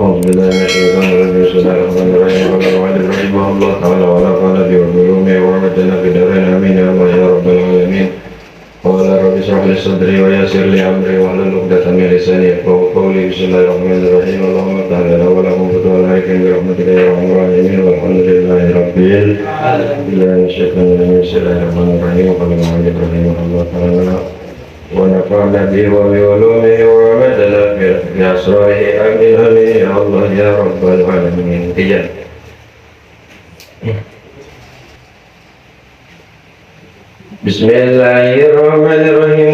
أعوذ بالله من الشيطان الرجيم بسم الله الرحمن الرحيم قال الوالد رحمه الله تعالى ولا قال بعلومه وعمدنا في دارين آمين يا الله يا رب العالمين قال رب اشرح لي صدري ويسر لي أمري واحلل عقدة من لساني يفقهوا قولي بسم الله الرحمن الرحيم اللهم افتح لنا ولكم فتوح عليكم برحمتك يا أرحم الراحمين والحمد لله رب العالمين الشيطان الرجيم بسم الله الرحمن الرحيم قال الوالد رحمه الله تعالى ونفعنا به وبعلومه وعمدنا بأسراره آمين آمين يا الله يا رب العالمين. Tiga. Bismillahirrahmanirrahim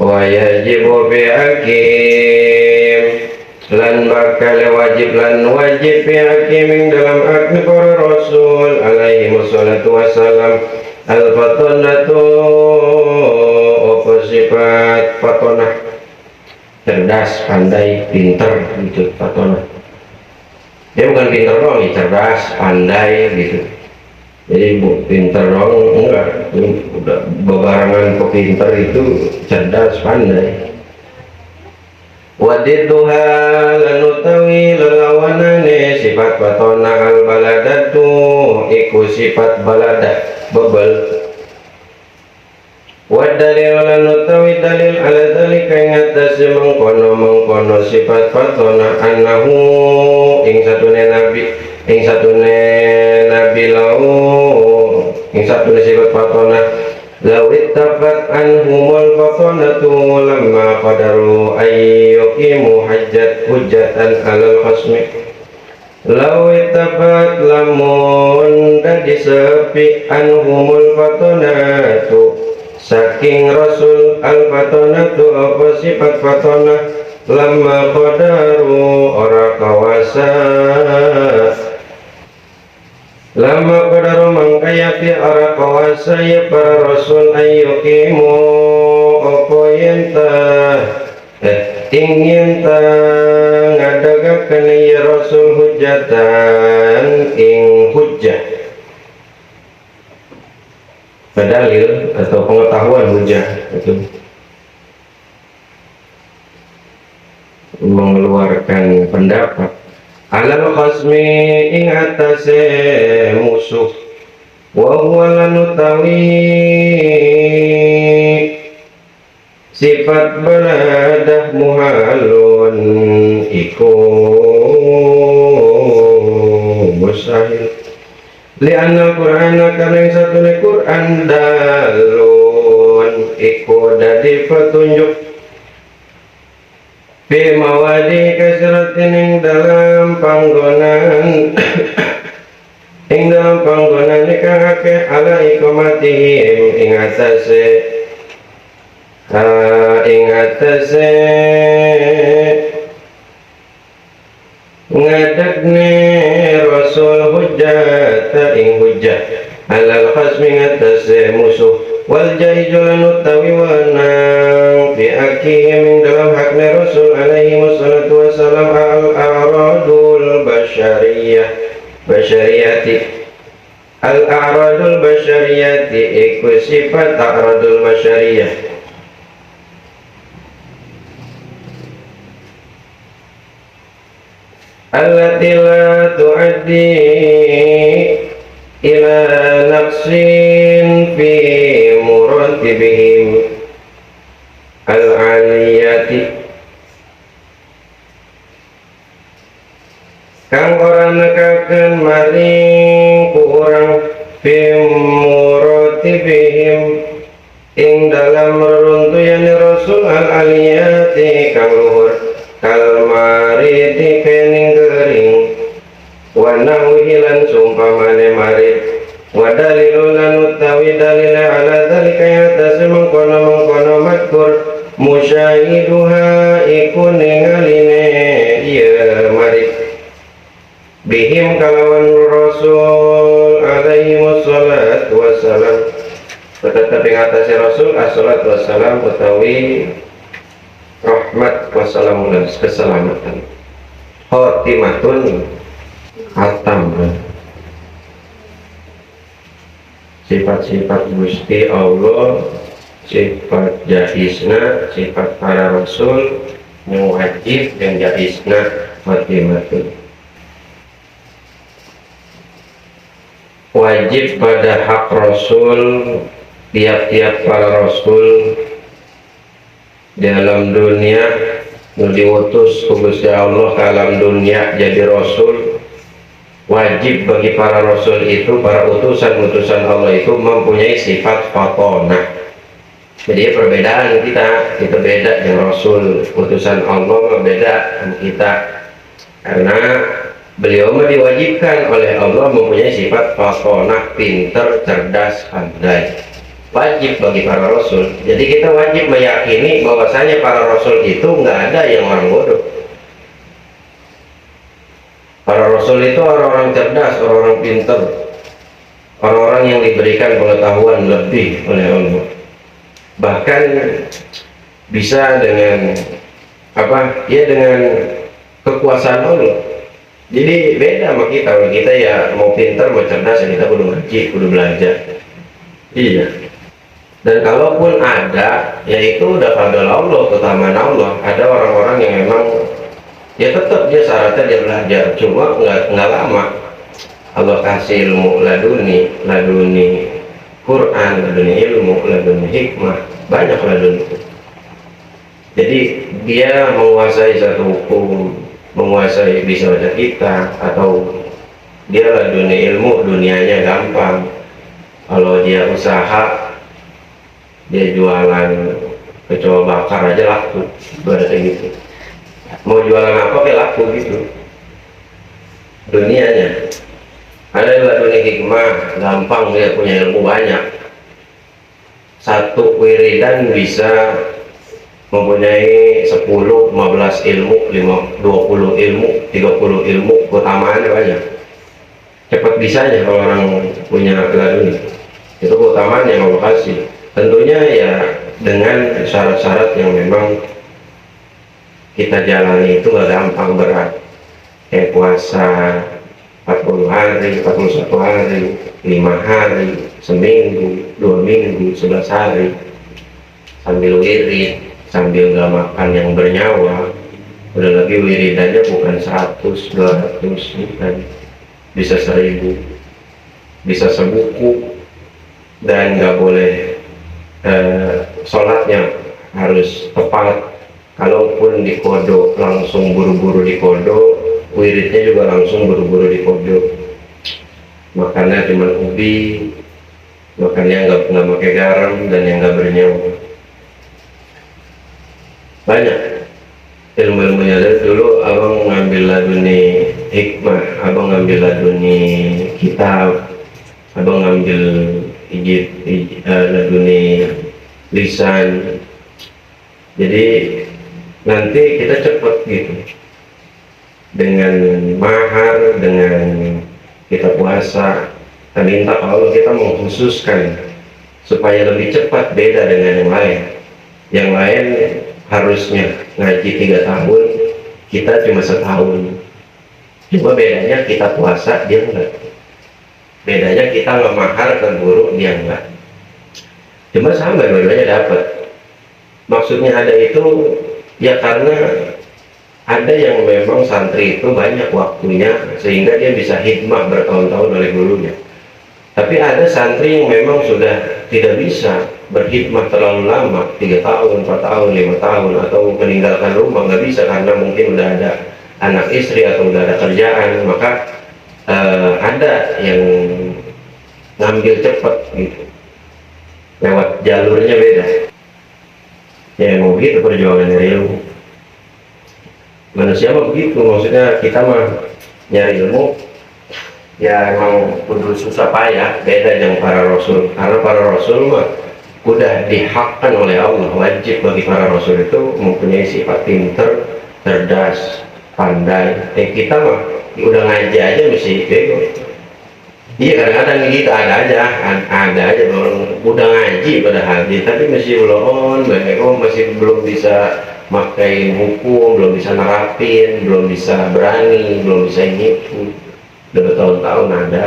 wa yajibu bi'akim lan bakal wajib bi'akim dalam akni para rasul alaihi wassalatu wassalam al-fatonatu apa sifat fatonah cerdas, pandai, pintar gitu fatonah. Dia bukan pintar doang, cerdas, pandai gitu. Jadi pintar doang enggak, udah bebarengan pintar itu cerdas, pandai. Wadidduha lanutawi lelawanane sifat fatonah al-baladatu iku sifat baladah bebel. Wadalil lanutawi dalil ala dalika ing atase mengkono sifat fatonah annahu ing satune nabi lau ing satune sifat fatonah law ittafat anhumul fatonatu lamma qadaru ayyuqimu hujjatan alal khasmi law ittafat lamun dadi sepi anhumul fatonatu saking rasul al fatonatu apa sifat fatonah lamma qadaru ora kawasa lama qadaru mangkayati ora kawasa ya para rasul ayyukimu apa yenta ingin ta ngadagakan ya rasul hujatan ing hujjah dalil atau pengetahuan hujjah itu mengeluarkan pendapat alal khasmi ing atase musuh wa huwa lanutawi sifat baladah muhalun iku mustahil li'anna al-Qur'ana karena satune Qur'an dalun iku dadi petunjuk fi mawadi kasratin ing dalam panggonan kang akeh ala iqamatihim ing atase ngadakne rasul hujjata ing hujjah alal khasmi ngatase musuh wal jaizul nutawi wanang fi akihim dalam haknya rasul alaihi wassalatu wassalam al-a'radul basyariyati iku sifat a'radul basyariyah allati la tu'addi ila naqsin fi muratibihim al-aliyati kang ora nekaken maring kurang fi muratibihim ing dalam reruntuyan rasul al-aliyati kang luhur kalmariti kening gering wanawihilan sumpamane marit wadalilulan utawi dalile ala dalika yatase mengkono madkur musyahiduha iku ningaline iya marit bihim kalawan rasul alaihi wassalatu wassalam tetap ing atase rasul assalatu wassalam utawi rahmat wassalamualaikum keselamatan khotimatun hatam sifat-sifat Gusti Allah, sifat jaisna, sifat para rasul yang wajib yang jaisna mati-mati. Wajib pada hak Rasul, tiap-tiap para Rasul di alam dunia diutus ku Gusti Allah ke alam dunia jadi Rasul. Wajib bagi para Rasul itu, para utusan-utusan Allah itu mempunyai sifat fatonah. Jadi perbedaan kita beda dengan Rasul, utusan Allah beda dengan kita, karena beliau diwajibkan oleh Allah mempunyai sifat fatonah, pinter, cerdas, pandai. Wajib bagi para Rasul. Jadi kita wajib meyakini bahwasanya para Rasul itu nggak ada yang orang bodoh. Para Rasul itu orang-orang cerdas, orang-orang pinter, orang-orang yang diberikan pengetahuan lebih oleh Allah. Bahkan bisa dengan dengan kekuasaan Allah. Jadi beda sama kita. Kalau kita ya mau pintar, mau cerdas, ya kita kudu ngaji, kudu belajar. Iya. Dan kalaupun ada, yaitu udah fadl Allah, keutamaan Allah. Ada orang-orang yang memang ya tetap dia syaratnya dia belajar, cuma nggak lama. Allah kasih ilmu laduni Quran, laduni ilmu, laduni hikmah, banyak laduni. Jadi dia menguasai satu hukum, menguasai bisa baca kita, atau dia laduni ilmu, dunianya gampang. Kalau dia usaha, dia jualan kecoa bakar aja laku, ada kayak gitu. Mau jualan apa kayak laku gitu dunianya. Ada yang laduni hikmah, gampang, dia punya ilmu banyak. Satu wiridan bisa mempunyai 10, 15 ilmu, 20 ilmu, 30 ilmu, keutamaannya banyak. Cepat bisanya kalau orang punya laduni. Itu keutamaan yang Allah kasih. Tentunya ya dengan syarat-syarat yang memang kita jalani itu gak gampang, berat. Kayak puasa 40 hari, 41 hari, 5 hari, seminggu, 2 minggu, 11 hari, sambil wirid, sambil gak makan yang bernyawa. Udah lagi wiridannya bukan 100, 200, bukan. Bisa 1000, bisa sebuku, dan gak boleh sholatnya harus tepat. Kalaupun dikodo langsung buru-buru dikodo, wiridnya juga langsung buru-buru dikodo. Makannya cuma ubi, makannya nggak pakai garam, dan yang nggak bernyawa. Banyak ilmu-ilmunya. Dari dulu abang ngambil laduni hikmah, abang ngambil laduni kitab, abang ngambil laduni lisan. Jadi nanti kita cepat gitu dengan mahar, dengan kita puasa. Kita minta kalau kita mengkhususkan supaya lebih cepat, beda dengan yang lain. Yang lain harusnya ngaji 3 tahun, kita cuma setahun. Cuma bedanya kita puasa, dia enggak. Bedanya kita nggak mahar ke guru, dia enggak. Cuma sama, dua-duanya dapat. Maksudnya ada itu ya karena ada yang memang santri itu banyak waktunya sehingga dia bisa hikmah bertahun-tahun oleh gurunya. Tapi ada santri yang memang sudah tidak bisa berhikmah terlalu lama, 3 tahun, 4 tahun, 5 tahun, atau meninggalkan rumah, nggak bisa karena mungkin udah ada anak istri atau udah ada kerjaan. Maka ada yang ngambil cepat gitu, lewat jalurnya beda. Ya mau begitu perjuangan dari ilmu. Manusia mah begitu, maksudnya kita mah nyari ilmu ya emang kudu susah payah, beda dengan para Rasul. Karena para Rasul mah udah dihakkan oleh Allah, wajib bagi para Rasul itu mempunyai sifat pinter, cerdas, pandai. Kita mah udah ngaji aja mesti bego. Iya, kadang-kadang gitu ada aja orang udah ngaji padahal, tapi masih belum bego, masih belum bisa makai hukum, belum bisa nerapin, belum bisa berani, belum bisa ngitung. Udah bertahun-tahun ada.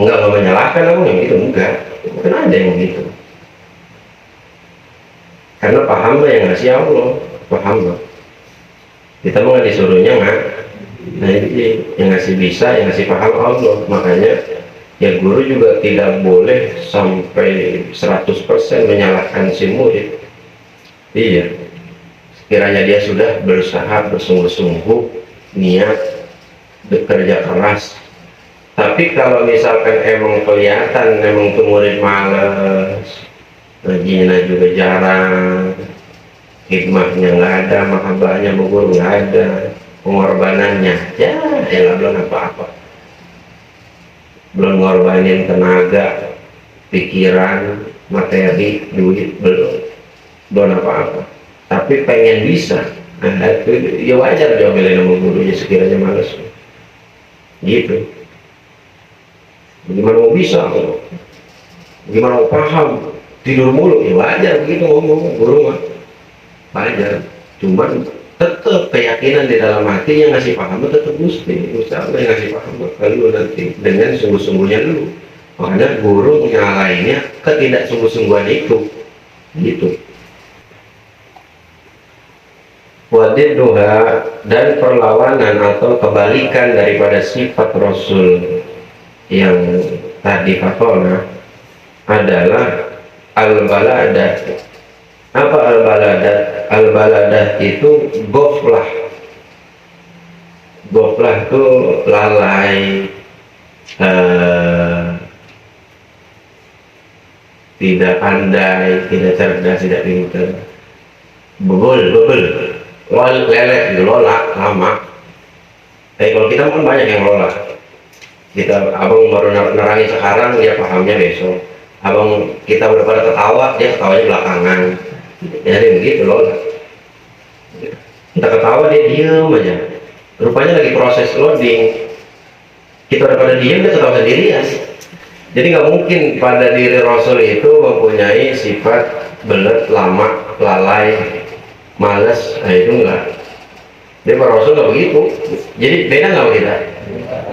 Enggak menyalahkan aku yang gitu, enggak. Mungkin ada yang gitu. Karena paham yang ngasih Allah. paham loh. Kita mau disuruhnya nggak, nah ini yang ngasih bisa, yang ngasih paham Allah. Makanya ya guru juga tidak boleh sampai 100% menyalahkan si murid. Iya, kiranya dia sudah berusaha bersungguh-sungguh, niat, bekerja keras. Tapi kalau misalkan emang kelihatan emang tuh murid males, ngajinya juga jarang, hikmahnya nggak ada, mahabbahnya berguru nggak ada, pengorbanannya ya belum apa-apa, belum ngorbanin tenaga, pikiran, materi, duit, belum apa-apa, tapi pengen bisa. Nah itu ya wajar diomelin sama gurunya sekiranya males gitu. Gimana mau bisa, gimana mau paham, tidur mulu, ya wajar begitu ngomong guru mah, wajar. Cuman tetap keyakinan di dalam hati yang ngasih paham tetap Gusti Allah yang ngasih paham kalau nanti dengan sungguh-sungguhnya dulu. Makanya guru nyalainnya ketidaksungguh-sungguhan itu gitu. Wadid duha, dan perlawanan atau kebalikan daripada sifat Rasul yang tadi fatona adalah al-baladah. Apa al-baladah? Al-baladah itu goflah. Goflah itu lalai, tidak pandai, tidak cerdas, tidak pintar, bebel, lelek, lola, lama. Kalau kita kan banyak yang lola. Kita abang baru nerangi sekarang, dia pahamnya besok. Abang kita udah pada ketawa, dia ketawanya belakangan. Jadi begitu lola. Kita ketawa, dia diem aja. Rupanya lagi proses loading. Kita udah pada diem, dia ketawa sendirian. Jadi nggak mungkin pada diri Rasul itu mempunyai sifat belet, lama, lalai, males. Nah itu enggak. Dia para Rasul nggak begitu. Jadi beda nggak kita?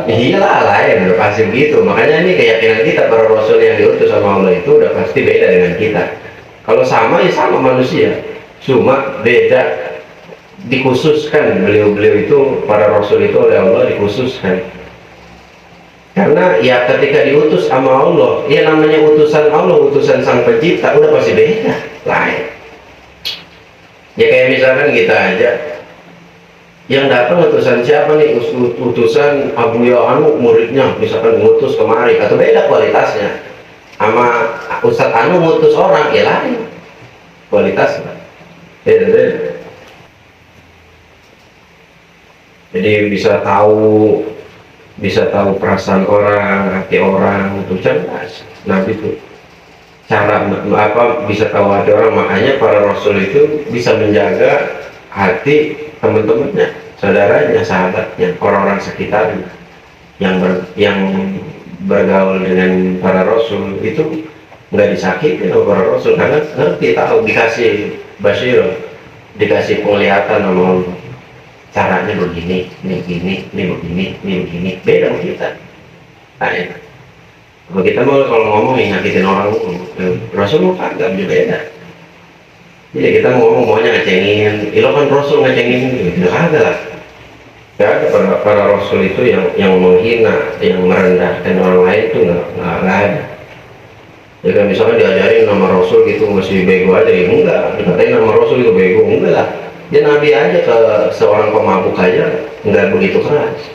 Iyalah lain, udah pasti begitu. Makanya ini keyakinan kita para Rasul yang diutus sama Allah itu udah pasti beda dengan kita. Kalau sama ya sama manusia, cuma beda. Dikhususkan beliau-beliau itu, para Rasul itu oleh Allah dikhususkan. Karena ya ketika diutus sama Allah, ya namanya utusan Allah, utusan Sang Pencipta, udah pasti beda, lain. Ya kayak misalkan kita aja, yang datang utusan siapa nih? Utusan Abu Anu muridnya, misalkan ngutus kemari, atau beda kualitasnya. Sama Ustadz Anu ngutus orang, ya lain kualitasnya, beda-beda. Jadi bisa tahu perasaan orang, hati orang, itu cerdas. Nabi itu cara apa bisa tahu hati orang. Makanya para Rasul itu bisa menjaga hati teman-temannya, saudaranya, sahabatnya, orang-orang sekitarnya yang bergaul dengan para Rasul itu nggak disakiti oleh para Rasul, karena ngerti, tahu, dikasih basyir, dikasih penglihatan sama Allah. Caranya begini, ini begini, ini begini, ini begini. Beda sama kita. Nah, ya. Kalau kita mau kalau ngomong nyakitin orang, Rasul mau kagak beda. Jadi kita ngomong maunya ngecengin, lo kan Rasul ngecengin, tidak ada lah. Tidak ada para Rasul itu yang menghina, yang merendahkan orang lain itu nggak ada. Ya kan misalkan diajarin nama Rasul gitu masih bego aja, ya enggak. Dikatain nama Rasul itu bego, enggak lah. Dia Nabi aja ke seorang pemabuk aja nggak begitu keras,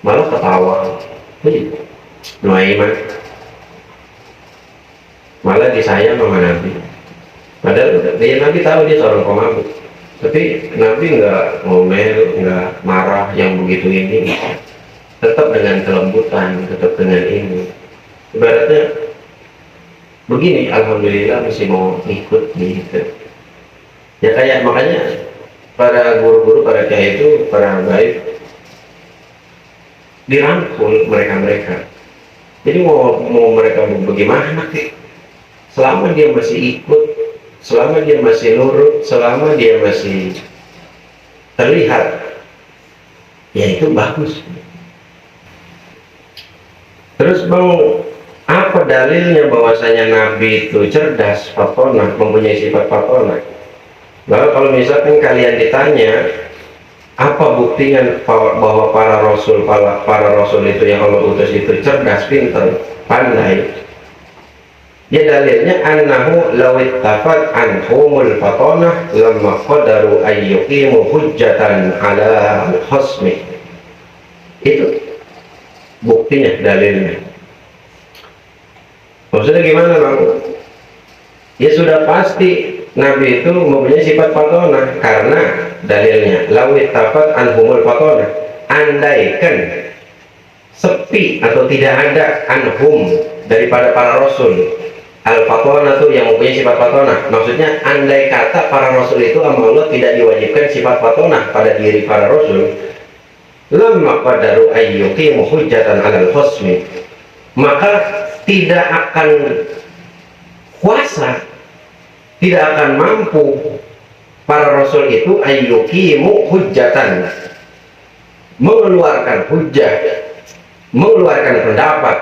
malah ketawa, Nuaiman malah disayang sama Nabi. Padahal dia Nabi tahu dia seorang pemabuk, tapi Nabi nggak ngomel, nggak marah yang begitu ini, tetap dengan kelembutan, tetap dengan ini. Ibaratnya begini, alhamdulillah masih mau ikut gitu. Ya kayak makanya para guru-guru, para kiai itu, para baik dirangkul mereka. Jadi mau mereka bagaimana sih? Selama dia masih ikut, selama dia masih nurut, selama dia masih terlihat, ya itu bagus. Terus bang, apa dalilnya bahwasanya Nabi itu cerdas, fatona, mempunyai sifat fatona? Lalu kalau misalkan kalian ditanya apa buktinya bahwa para rasul itu yang Allah utus itu cerdas, pintar, pandai? Ya dalilnya annahu law ittafat anhumul fatanah lamma qadaru ayyuqimu hujjatan ala al-khasmi. Itu buktinya, dalilnya. Maksudnya gimana, Bang? Ya sudah pasti Nabi itu mempunyai sifat fatonah, karena dalilnya law ittafat anhumul fatonah, andaikan sepi atau tidak ada anhum daripada para rasul. Al-Fatonah itu yang mempunyai sifat Fatonah, maksudnya andai kata para rasul itu sama Allah tidak diwajibkan sifat Fatonah pada diri para rasul, lamma qadaru ayyuqimu hujjatan 'alal khasmi, maka tidak akan kuasa, tidak akan mampu para rasul itu ayyuqimu hujjatan, mengeluarkan hujjah, mengeluarkan pendapat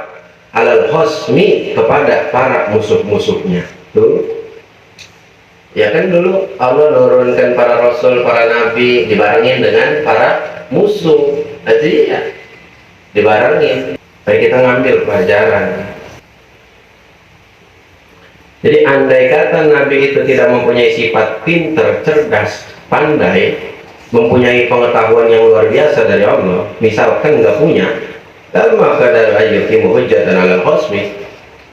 alal khosmi, kepada para musuh-musuhnya. Tuh, ya kan dulu Allah nurunkan para rasul, para nabi dibarengin dengan para musuh aja ya, dibarengin. Baik, kita ngambil pelajaran. Jadi andai kata nabi itu tidak mempunyai sifat pintar, cerdas, pandai, mempunyai pengetahuan yang luar biasa dari Allah, misalkan nggak punya, lamma qadaru ayyuqimu hujjatan 'alal khasmi,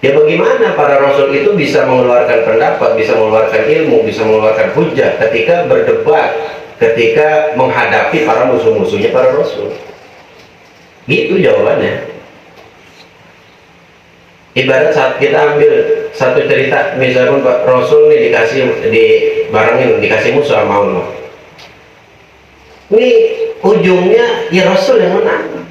ya bagaimana para rasul itu bisa mengeluarkan pendapat, bisa mengeluarkan ilmu, bisa mengeluarkan hujjah ketika berdebat, ketika menghadapi para musuh-musuhnya para rasul? Gitu jawabannya. Ibarat saat kita ambil satu cerita, misalkan Pak Rasul nih dikasih musuh sama Allah. Ini ujungnya ya Rasul yang menang.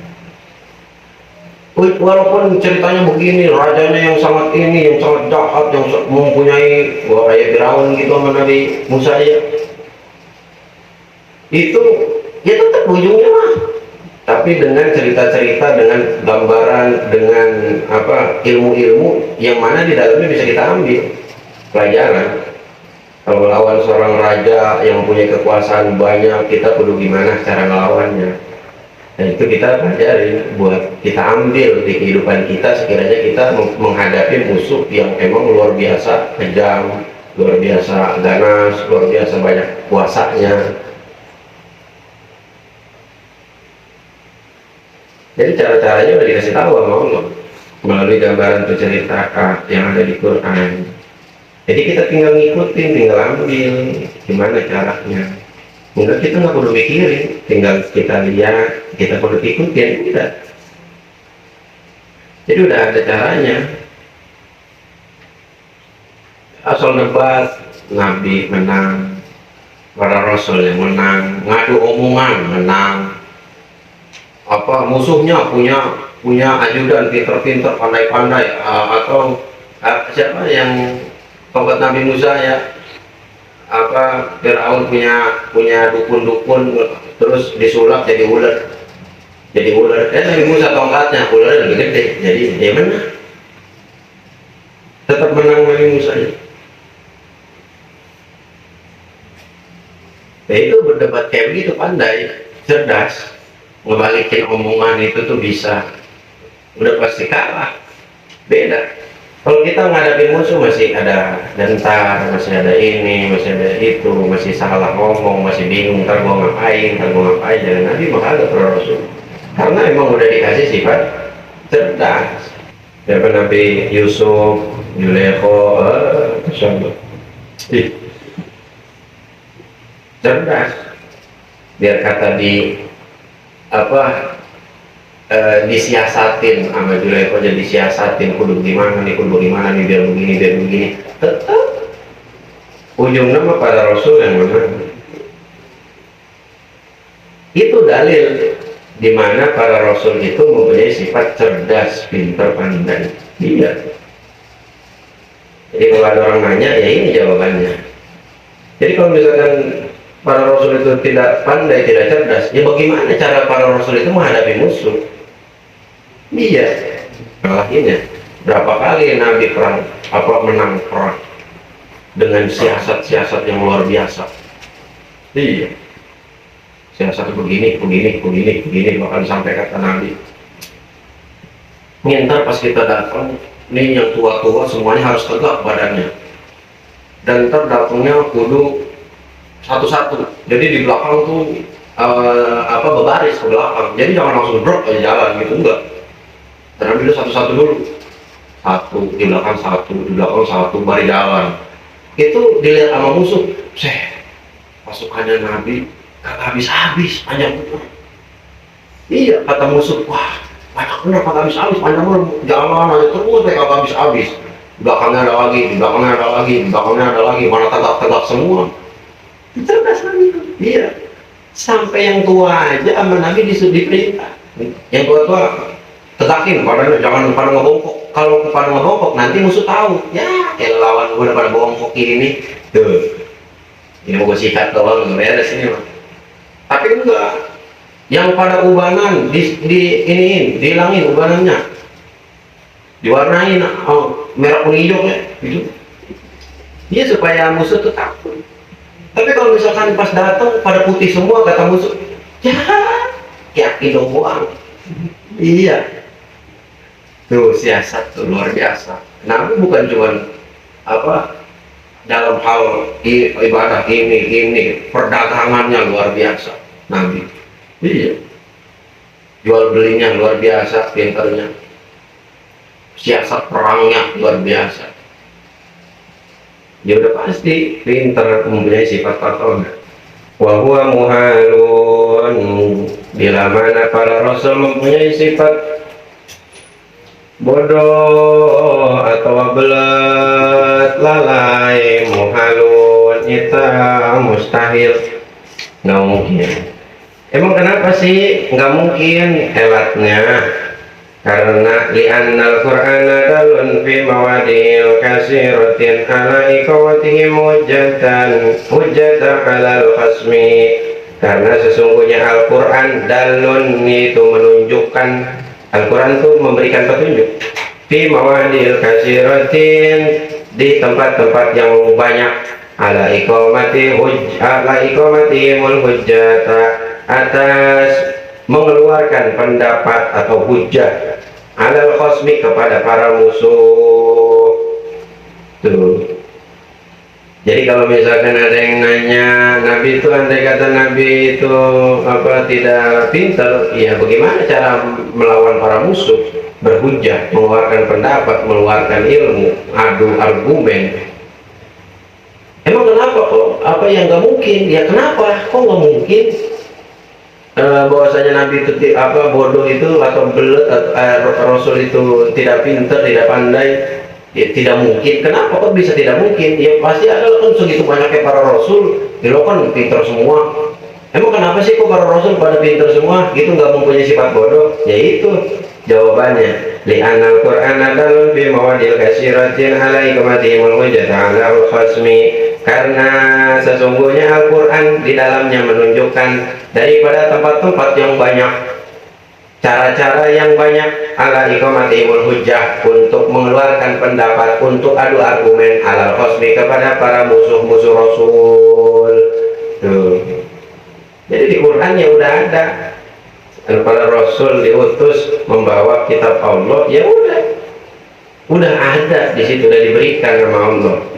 Walaupun ceritanya begini, rajanya yang sangat jahat, yang mempunyai kayak Firaun gitu sama Nabi Musa ya, itu ya tetap ujungnya mah. Tapi dengan cerita-cerita, dengan gambaran, dengan apa, ilmu-ilmu yang mana di dalamnya bisa kita ambil pelajaran. Kalau melawan seorang raja yang mempunyai kekuasaan banyak, kita perlu gimana cara melawannya. Dan itu kita pelajari, buat kita ambil di kehidupan kita sekiranya kita menghadapi musuh yang emang luar biasa kejam, luar biasa ganas, luar biasa banyak kuasanya. Jadi cara-caranya udah dikasih tahu sama Allah melalui gambaran atau cerita yang ada di Quran. Jadi kita tinggal ngikutin, tinggal ambil gimana caranya. Enggak, kita nggak perlu mikirin, tinggal kita lihat, kita perlu ikutin, udah. Jadi udah ada caranya. Asal debat, Nabi menang, para Rasul yang menang, ngadu omongan menang. Apa musuhnya punya ajudan pinter-pinter, pandai-pandai, atau siapa yang tongkat Nabi Musa ya? Apa Firaun punya dukun-dukun, terus disulap jadi ular, Nabi Musa tongkatnya ular lebih gede, jadi dia menang, tetap menang Nabi Musa ya. Nah, itu berdebat kayak begitu, pandai, cerdas, ngebalikin omongan itu tuh bisa, udah pasti kalah. Beda kalau kita menghadapi musuh, masih ada dentar, masih ada ini, masih ada itu, masih salah ngomong, masih bingung, ntar gua ngapain, jangan. Nabi mah ada para Rasul, karena emang udah dikasih sifat cerdas. Siapa Nabi Yusuf, Yulekho, cerdas. Biar kata di apa, disiasatin sama Juleko, jadi disiasatin kudu gimana nih biar begini, tetap ujungnya mah pada Rasul yang menang. Itu dalil dimana para Rasul itu mempunyai sifat cerdas, pintar, pandai. Iya. Jadi kalau ada orang nanya, ya ini jawabannya. Jadi kalau misalkan para Rasul itu tidak pandai, tidak cerdas, ya bagaimana cara para Rasul itu menghadapi musuh? Iya, kalahinnya. Berapa kali Nabi menang perang dengan siasat-siasat yang luar biasa. Iya. Siasat begini, bahkan sampai kata Nabi. Ntar pas kita datang, nih yang tua-tua semuanya harus tegak badannya. Dan ntar datangnya kudu satu-satu. Jadi di belakang tuh berbaris ke belakang. Jadi jangan langsung drop aja jalan gitu, enggak. Dan ambil satu-satu dulu. Satu, di belakang satu, baru jalan. Itu dilihat sama musuh. Pasukannya Nabi kagak habis-habis, panjang bener. Iya, kata musuh, wah banyak bener kagak habis-habis, panjang bener, jalan aja terus kagak habis-habis. Belakangnya ada lagi, mana tegak-tegak semua. Cerdas Nabi. Iya, sampai yang tua aja sama Nabi diperintah. Yang tua-tua tegakin badannya, jangan pada ngebongkok. Kalau pada ngebongkok nanti musuh tahu. Ya, kayak lawan gue udah pada bongkok ini. Tuh, ini mau gue sikat doang, beres ini mah. Tapi enggak, yang pada ubanan dihilangin ubanannya, diwarnain merah kuning hijau ya, gitu. Dia supaya musuh tuh takut. Tapi kalau misalkan pas datang pada putih semua, kata musuh, ya yakin dong buang. Iya, tuh siasat tuh luar biasa. Nabi bukan cuman dalam hal ibadah ini perdagangannya luar biasa Nabi. Iya, jual belinya luar biasa pintarnya, siasat perangnya luar biasa. Ya udah pasti pintar, mempunyai sifat patona. Wa huwa muhalun, bila mana para rasul mempunyai sifat bodoh atau belat, lalai, muhalun, itu mustahil, nggak mungkin. Emang kenapa sih nggak mungkin? Helatnya karena li'annal qur'ana dalun fi mawadil kasiratin ala iqawatihi hujjatan alal khasmi. Karena sesungguhnya Al-Quran dalun itu menunjukkan, Al-Quran itu memberikan petunjuk fi mawadil kasiratin, di tempat-tempat yang banyak, ala iqamatihimul hujjata, atas mengeluarkan pendapat atau hujjah, alal khosmi, kepada para musuh. Tuh. Jadi kalau misalkan ada yang nanya Nabi itu, andai kata Nabi itu tidak pintar, ya bagaimana cara melawan para musuh? Berhujjah, mengeluarkan pendapat, mengeluarkan ilmu, adu argumen. Emang kenapa kok? Apa yang nggak mungkin? Ya kenapa? Kok nggak mungkin? Bahwasanya Nabi itu bodoh itu atau belet, Rasul itu tidak pintar, tidak pandai, ya tidak mungkin. Kenapa kok bisa tidak mungkin? Ya pasti ada kan segitu banyaknya para Rasul, ya kan pintar semua. Emang kenapa sih kok para Rasul pada pintar semua? Gitu nggak mempunyai sifat bodoh? Ya itu jawabannya. Li'anal Qur'ana dalun fi mawadil kasiratin ala iqamatihimul hujjata alal khasmi. Karena sesungguhnya Al-Quran di dalamnya menunjukkan daripada tempat-tempat yang banyak, cara-cara yang banyak, ala iqamatihimul hujjah, untuk mengeluarkan pendapat, untuk adu argumen, alal khosmi, kepada para musuh-musuh Rasul. Tuh. Jadi di Quran ya udah ada, para Rasul diutus membawa kitab Allah, ya udah ada di situ, udah diberikan sama Allah.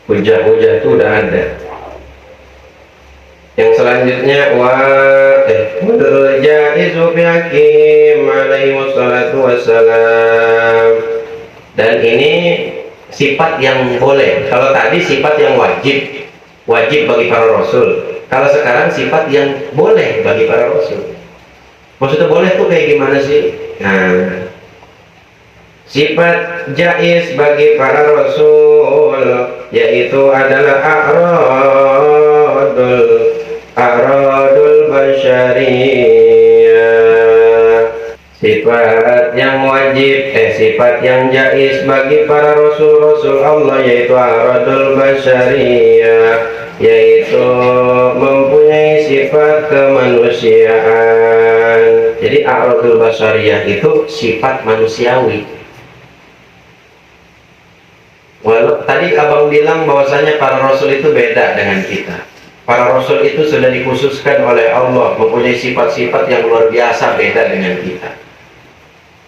Hujah-hujah itu udah ada. Yang selanjutnya jaizu bi hakim alaihi wassalatu wassalam. Dan ini sifat yang boleh. Kalau tadi sifat yang wajib bagi para rasul. Kalau sekarang sifat yang boleh bagi para rasul. Maksudnya boleh tuh kayak gimana sih? Nah, sifat jaiz bagi para rasul yaitu adalah a'radul basyariyah. Sifat yang wajib, sifat yang jaiz bagi para rasul Allah yaitu a'radul basyariyah, yaitu mempunyai sifat kemanusiaan. Jadi a'radul basyariyah itu sifat manusiawi. Walau tadi abang bilang bahwasanya para rasul itu beda dengan kita. Para rasul itu sudah dikhususkan oleh Allah, mempunyai sifat-sifat yang luar biasa beda dengan kita.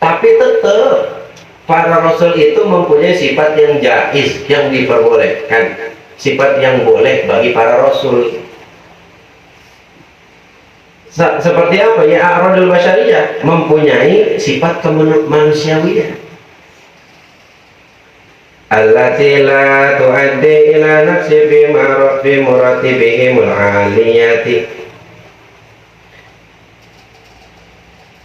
Tapi tetap para rasul itu mempunyai sifat yang jaiz, yang diperbolehkan, sifat yang boleh bagi para rasul. Seperti apa ya? A'radul basyariyah mempunyai sifat kemanusiawian. Allati la tuaddi ila nafsi fi muratibihimul aliyati,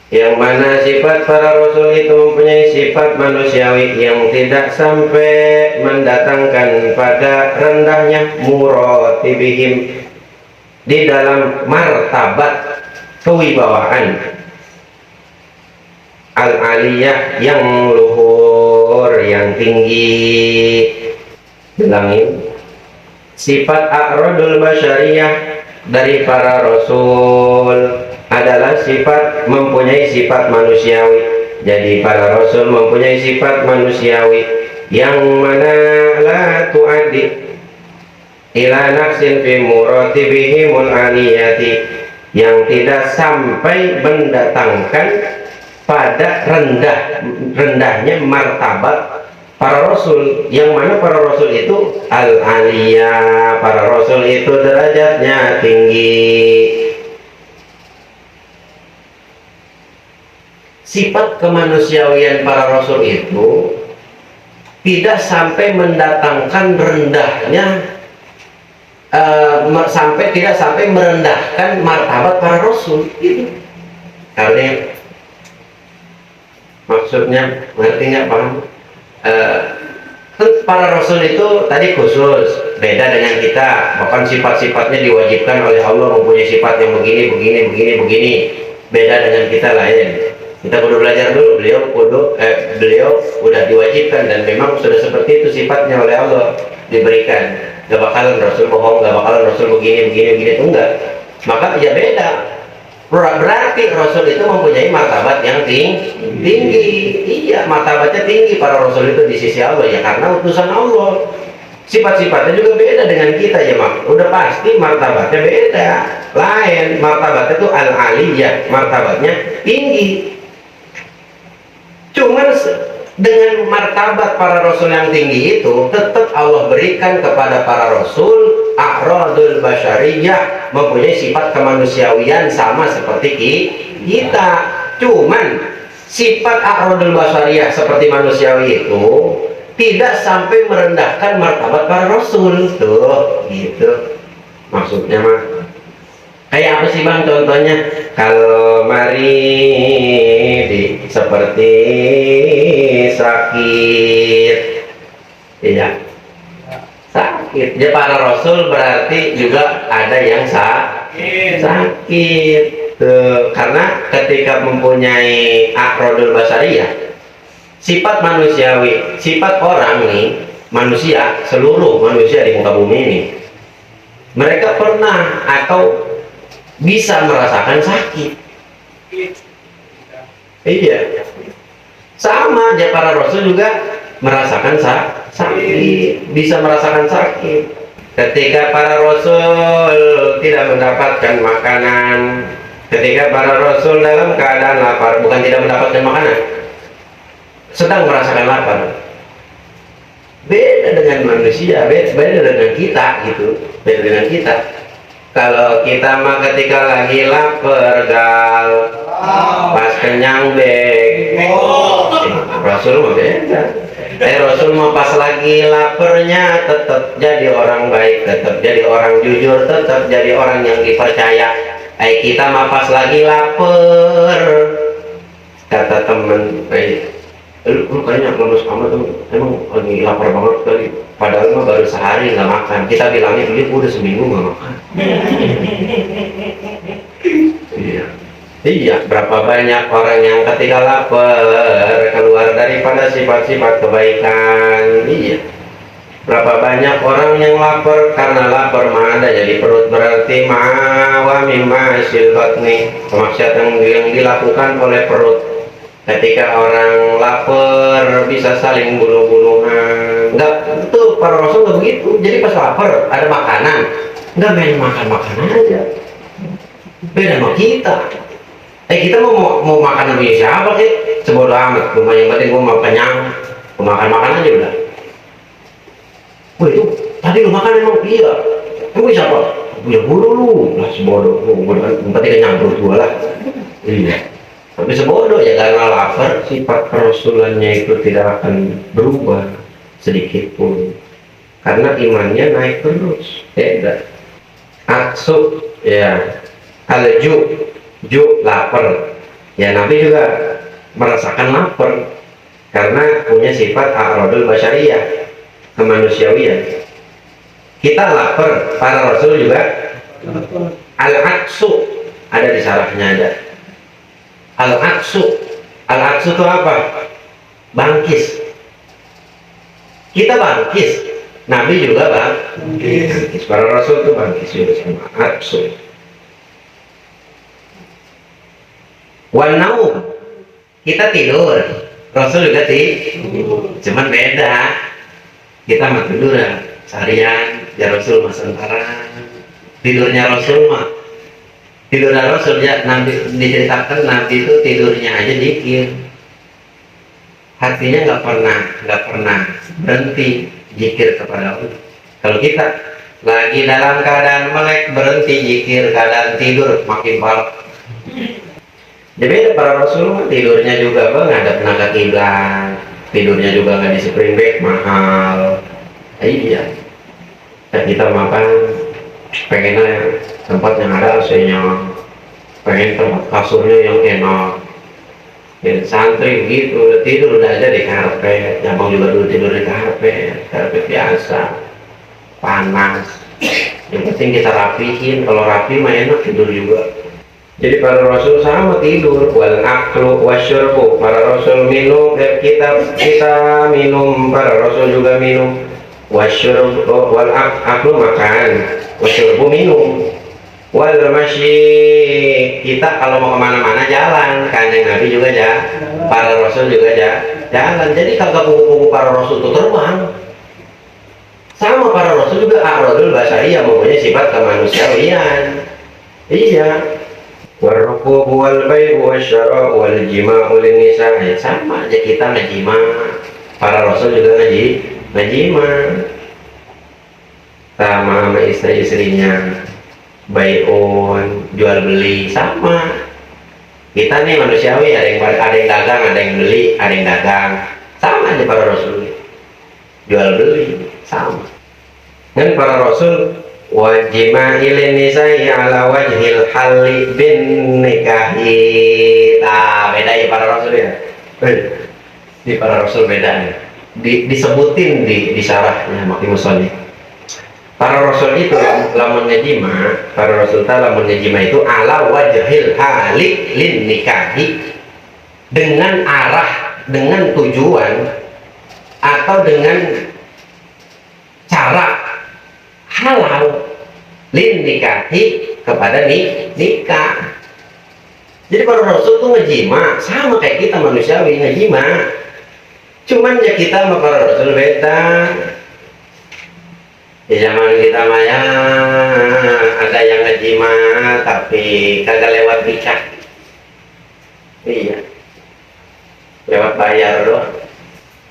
yang mana sifat para rasul itu mempunyai sifat manusiawi yang tidak sampai mendatangkan pada rendahnya muratibihim di dalam martabat kewibawaan al-aliyah yang luhur, yang tinggi. Bilangin, sifat a'radul basyariyah dari para rasul adalah sifat mempunyai sifat manusiawi. Jadi para rasul mempunyai sifat manusiawi yang mana la tu'addi ila nafsin fi muratibihimul aliyati, yang tidak sampai mendatangkan pada rendahnya martabat para rasul, yang mana para rasul itu al-aliyah, para rasul itu derajatnya tinggi. Sifat kemanusiawian para rasul itu tidak sampai mendatangkan rendahnya, tidak sampai merendahkan martabat para rasul itu. Karena maksudnya ngerti nggak, paham? Para rasul itu tadi khusus, beda dengan kita. Bahkan sifat-sifatnya diwajibkan oleh Allah, mempunyai sifat yang begini. Beda dengan kita lain. Kita perlu belajar dulu. Beliau udah diwajibkan dan memang sudah seperti itu sifatnya oleh Allah, diberikan. Gak bakalan Rasul bohong, gak bakalan Rasul begini itu enggak. Maka ya beda. Berarti Rasul itu mempunyai martabat yang tinggi. Iya, martabatnya tinggi para Rasul itu di sisi Allah ya, karena utusan Allah. Sifat-sifatnya juga beda dengan kita ya, Mak. Udah pasti martabatnya beda. Lain, martabatnya itu al-aliyah, martabatnya tinggi. Cuman dengan martabat para rasul yang tinggi itu, tetap Allah berikan kepada para rasul a'radul basyariyah, mempunyai sifat kemanusiawian sama seperti kita. Cuman sifat a'radul basyariyah seperti manusiawi itu tidak sampai merendahkan martabat para rasul. Tuh, gitu maksudnya mah. Kayak apa sih Bang contohnya? Kalau seperti sakit, iya, sakit. Ya para rasul berarti juga ada yang sakit. Tuh, karena ketika mempunyai a'radul basyariyah, sifat manusiawi, sifat orang nih, manusia, seluruh manusia di muka bumi ini, mereka pernah atau bisa merasakan sakit. Iya, sama aja para rasul juga merasakan sakit, bisa merasakan sakit. Ketika para rasul tidak mendapatkan makanan, ketika para rasul dalam keadaan lapar, bukan tidak mendapatkan makanan, sedang merasakan lapar. Beda dengan manusia, beda dengan kita gitu, beda dengan kita. Kalau kita mah ketika lagi lapar gal, pas kenyang beg. Rasul mah beda. Rasul mah pas lagi laparnya tetap jadi orang baik, tetap jadi orang jujur, tetap jadi orang yang dipercaya. Kita mah pas lagi lapar, kata temen, lu kayaknya lemes amat tuh, emang lagi lapar banget kali. Padahal mah baru sehari nggak makan. Kita bilangnya dia udah seminggu nggak makan. Iya, berapa banyak orang yang ketika lapar keluar daripada sifat-sifat kebaikan. Iya, berapa banyak orang yang lapar karena lapar mah ada jadi perut, berarti wa mimma silbatni, kemaksiatan yang dilakukan oleh perut. ketika orang lapar bisa saling bunuh-bunuhan. Enggak, itu para rasul nggak begitu. Jadi pas lapar ada makanan, nggak main makan-makan aja. Beda sama kita. Kita mau makan punya siapa sih? Sebodoh amat. Cuma yang penting gua mau kenyang, gua makan aja udah. Wah itu tadi lu makan emang iya. Emang siapa? Punya bulu lu. Lah sebodoh. Yang penting kenyang perut gua lah. Iya. Tapi sebodoh ya, karena lapar sifat kerasulannya itu tidak akan berubah sedikit pun. Karena imannya naik terus. Beda. Aksu ya. Ju lapar ya, Nabi juga merasakan lapar karena punya sifat a'radul basyariyah, kemanusiawian. Kita lapar, para rasul juga. Al-aksu ada di sarafnya ada. Al-aksu itu apa? Bangkis. Kita bangkis, Nabi juga bangkis. Para rasul itu bangkis juga sama aksu. Wanau, kita tidur, Rasul juga tidur, cuman beda. Kita mah tidur seharian, ya Rasul mah sementara. Tidurnya Rasul ya, Nabi diceritakan Nabi itu tidurnya aja zikir, hatinya nggak pernah berhenti zikir kepada Allah. Kalau kita lagi dalam keadaan melek berhenti zikir, keadaan tidur makin parah. Jadi beda para rasul tidurnya juga ngadep ke kiblat, tidurnya juga nggak di spring bed mahal. Iya. Dan kita makan pengennya tempat yang ada AC-nya, pengen tempat kasurnya yang enak. Dan santri begitu tidur udah aja di karpet, Abang juga dulu tidur di karpet biasa, panas. Yang penting kita rapihin, kalau rapi mah enak tidur juga. Jadi para rasul sama tidur. Wal aklu wasyurbu, para rasul minum, kita minum, para rasul juga minum. Wasyurbu wal aklu makan, wasyurbu minum. Wal masyi, kita kalau mau kemana-mana jalan, Kanjeng Nabi juga para rasul juga jalan. Jadi kagak buku-buku para rasul itu terbang. Sama para rasul juga a'radul basyariyah, mempunyai sifat kemanusiawian. Iya. Warrukubu wal bai'u wasyara wal jima'u lin nisa, sama aja kita ngajima, para rasul juga ngajima sama istri-istrinya, bai'un jual beli sama. Kita nih manusiawi, ada yang dagang, ada yang beli, ada yang dagang, sama aja para rasul jual beli sama. Dan para rasul wajima ilin nisai ala wajhil halli bin nikahi. Nah beda ya para rasul ya, di para rasul beda ya. Disebutin di syarahnya Maki Musolli. Para rasul itu lamun ngajima, para rasul lamun ngajima itu ala wajhil halli lin nikahi, dengan arah, dengan tujuan atau dengan cara halal lin nikahi, kepada nikah. Jadi para rasul tuh ngejima sama kayak kita manusiawi ngejima, cuman ya kita sama para rasul beda. Di zaman kita maya ada yang ngejima tapi kagak lewat nikah, iya lewat bayar doang.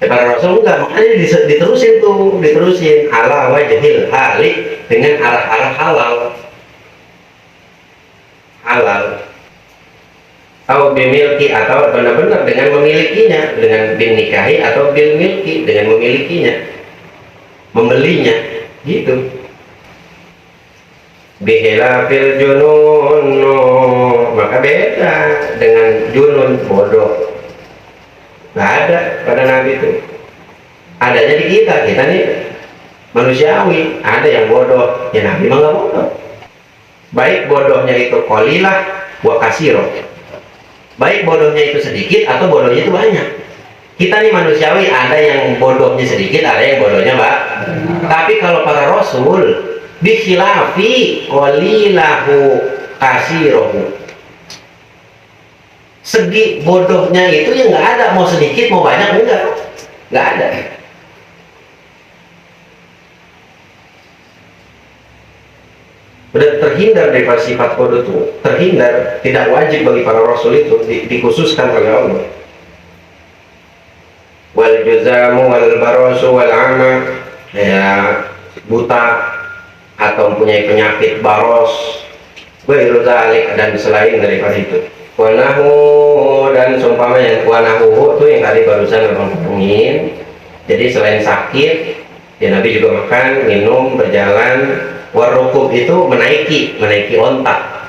Para rasul enggak, makanya diterusin ala wajhil halik, dengan arah-arah halal atau bimilki, atau benar-benar dengan memilikinya, dengan bin nikahi atau bil milki, dengan memilikinya, membelinya gitu. Bihilafil junun, maka beda dengan junun, bodoh. Nggak ada pada Nabi itu. Adanya di kita nih manusiawi. Ada yang bodoh, ya Nabi mah nggak bodoh. Baik bodohnya itu qalilah wa kasiro, baik bodohnya itu sedikit atau bodohnya itu banyak. Kita nih manusiawi, ada yang bodohnya sedikit, ada yang bodohnya Tapi kalau para rasul bikhilafi qalilahu kasirohu, Segi bodohnya itu ya nggak ada, mau sedikit mau banyak nggak ada. Udah terhindar dari sifat bodoh itu, terhindar, tidak wajib bagi para rasul itu, dikhususkan oleh Allah. Wal juzamu wal barosu wal ama, ya buta atau mempunyai penyakit baros, wairu zalik, dan selain daripada itu. Wanahu, dan seumpamanya wanahu itu yang tadi barusan abang terangin. Jadi selain sakit, ya Nabi juga makan, minum, berjalan. Warukub itu menaiki onta.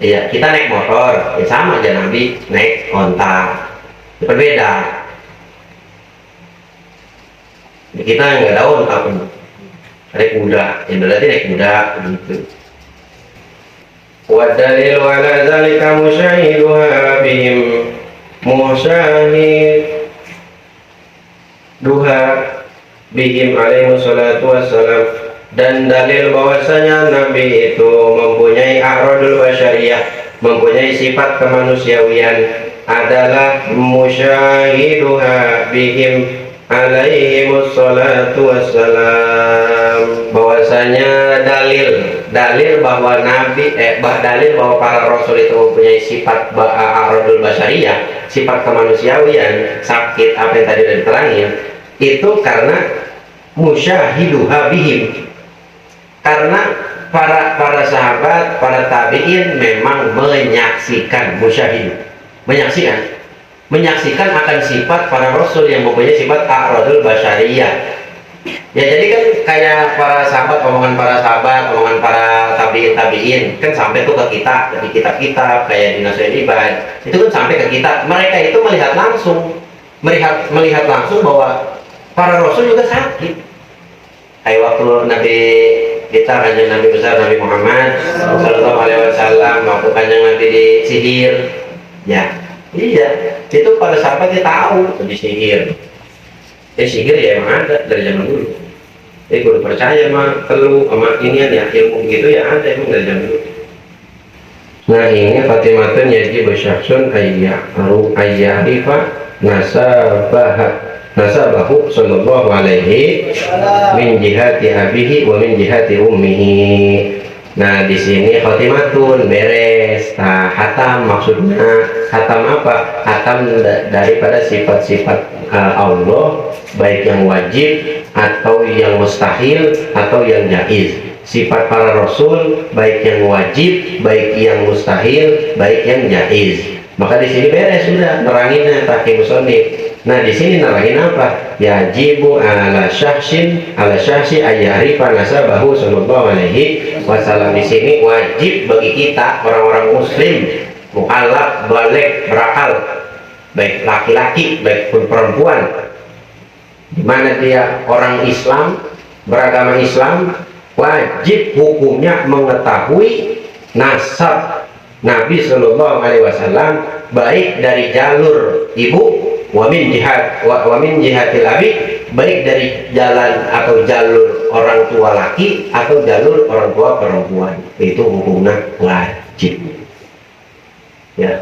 Iya, kita naik motor, ya sama aja Nabi naik onta. Berbeda. Kita nggak ada onta pun, naik kuda, ya berarti naik kuda gitu. Wadalilu ala zalika musyahiduha bihim musyahiduha bihim alaihi salatu wassalam, dan dalil bahwasanya Nabi itu mempunyai a'radul basyariyah, mempunyai sifat kemanusiawian adalah musyahiduha bihim alaihi salatu wassalam, bahwasanya dalil bahwa Nabi dalil bahwa para rasul itu mempunyai sifat a'radul basyariyah, sifat kemanusiawian, sakit, apa yang tadi sudah diterangin, itu karena musyahiduha bihim, karena para sahabat, para tabi'in memang menyaksikan, menyaksikan akan sifat para rasul yang mempunyai sifat a'radul basyariyah. Ya jadi kan kayak para sahabat, omongan para tabi'in kan sampai tuh ke kita di kitab-kitab kayak di Nasihat Ibad, itu kan sampai ke kita. Mereka itu melihat langsung bahwa para rasul juga sakit. Kayak waktu Nabi kita, kanjeng Nabi besar Nabi Muhammad Sallallahu Alaihi Wasallam, waktu kanjeng Nabi disihir, ya iya, itu para sahabatnya tahu disihir. Sihir ya emang ada dari zaman dulu. Jadi kalau percaya sama telu sama inian ya, ilmu begitu ya ada emang dari zaman dulu. Nah ini Fatimatun yajibu syakhsun ayyarifa nasabahu sallallahu alaihi min jihati abihi wa min jihati ummihi. Nah di sini khatimatun beres. Nah hatam maksudnya hatam apa? Hatam daripada sifat-sifat Allah, baik yang wajib atau yang mustahil atau yang jaiz. Sifat para rasul baik yang wajib, baik yang mustahil, baik yang jaiz. Maka di sini beres sudah neranginnya Tahkim Musonif. Nah di sini nerangin apa? Yajibu ala syahsin ayyarifa nasabahu sallallahu alaihi wasallam. Di sini wajib bagi kita orang-orang muslim mukallaf, baligh, berakal, baik laki-laki baik pun perempuan, di mana dia orang Islam, beragama Islam, wajib hukumnya mengetahui nasab Nabi Shallallahu Alaihi Wasallam, baik dari jalur ibu wa min jihatil abi, baik dari jalan atau jalur orang tua laki atau jalur orang tua perempuan. Itu hukumnya wajib, ya.